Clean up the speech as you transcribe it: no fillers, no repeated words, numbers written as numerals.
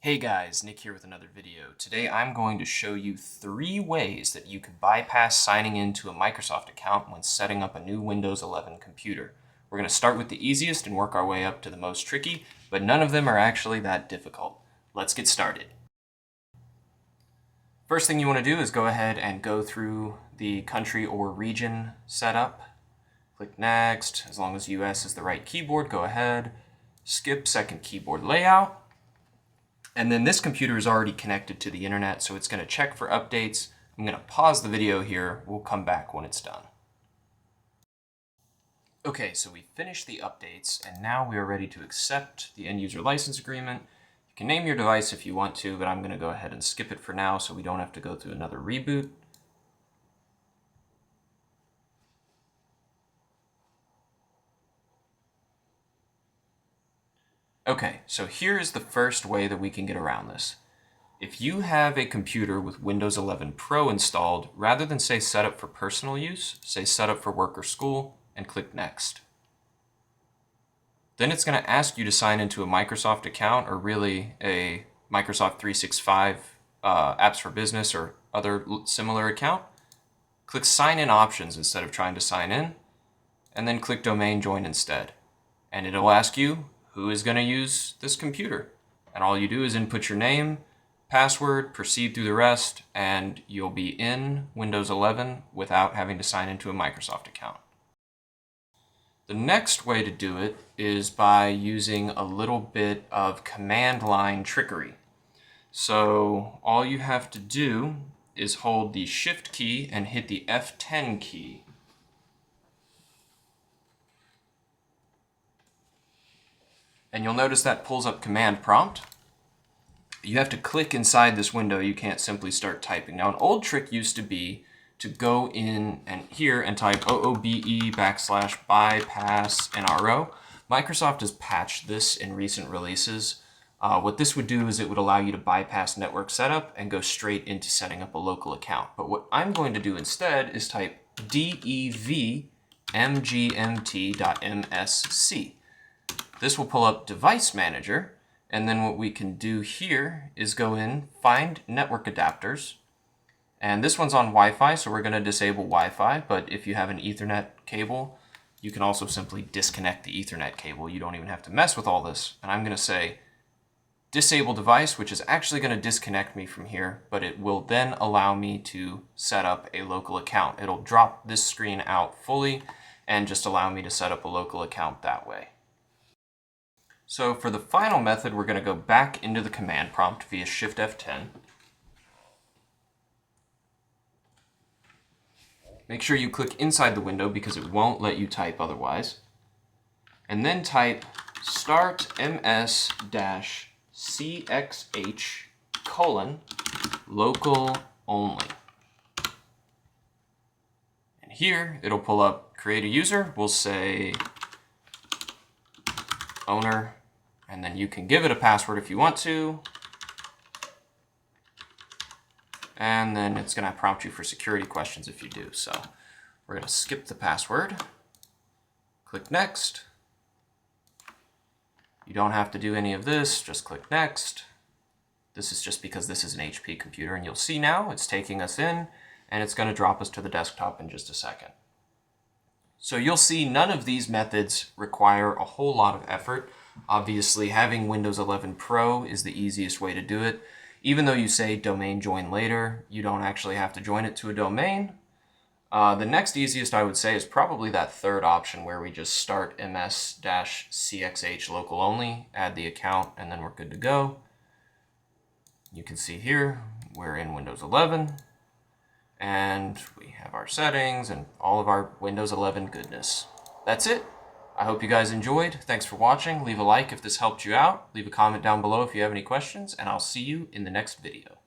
Hey guys, Nick here with another video. Today I'm going to show you 3 ways that you can bypass signing into a Microsoft account when setting up a new Windows 11 computer. We're going to start with the easiest and work our way up to the most tricky, but none of them are actually that difficult. Let's get started. First thing you want to do is go ahead and go through the country or region setup. Click Next. As long as US is the right keyboard, go ahead. Skip second keyboard layout. And then this computer is already connected to the internet, so it's going to check for updates. I'm going to pause the video here. We'll come back when it's done. Okay, so we finished the updates, and now we are ready to accept the end user license agreement. You can name your device if you want to, but I'm going to go ahead and skip it for now so we don't have to go through another reboot. Okay, so here is the first way that we can get around this. If you have a computer with Windows 11 Pro installed, rather than say set up for personal use, say set up for work or school, and click Next. Then it's going to ask you to sign into a Microsoft account, or really a Microsoft 365 Apps for Business or other similar account. Click Sign In Options instead of trying to sign in, and then click Domain Join instead. And it'll ask you who is going to use this computer. And all you do is input your name, password, proceed through the rest, and you'll be in Windows 11 without having to sign into a Microsoft account. The next way to do it is by using a little bit of command line trickery. So all you have to do is hold the Shift key and hit the F10 key. And you'll notice that pulls up command prompt. You have to click inside this window. You can't simply start typing. Now, an old trick used to be to go in and here and type OOBE/bypass NRO. Microsoft has patched this in recent releases. What this would do is it would allow you to bypass network setup and go straight into setting up a local account. But what I'm going to do instead is type devmgmt.msc. This will pull up Device Manager, and then what we can do here is go in, find network adapters, and this one's on Wi-Fi, so we're going to disable Wi-Fi, but if you have an Ethernet cable, you can also simply disconnect the Ethernet cable. You don't even have to mess with all this. And I'm going to say Disable Device, which is actually going to disconnect me from here, but it will then allow me to set up a local account. It'll drop this screen out fully and just allow me to set up a local account that way. So for the final method, we're going to go back into the command prompt via Shift F10. Make sure you click inside the window because it won't let you type otherwise. And then type start ms-cxh : local only. And here it'll pull up create a user. We'll say owner, and then you can give it a password if you want to. And then it's going to prompt you for security questions if you do. So we're going to skip the password. Click Next. You don't have to do any of this, just click Next. This is just because this is an HP computer, and you'll see now it's taking us in, and it's going to drop us to the desktop in just a second. So you'll see none of these methods require a whole lot of effort. Obviously, having Windows 11 Pro is the easiest way to do it. Even though you say domain join later, you don't actually have to join it to a domain. The next easiest I would say is probably that third option where we just start ms-cxh local only, add the account, and then we're good to go. You can see here we're in Windows 11. And we have our settings and all of our Windows 11 goodness. That's it. I hope you guys enjoyed. Thanks for watching. Leave a like if this helped you out. Leave a comment down below if you have any questions, and I'll see you in the next video.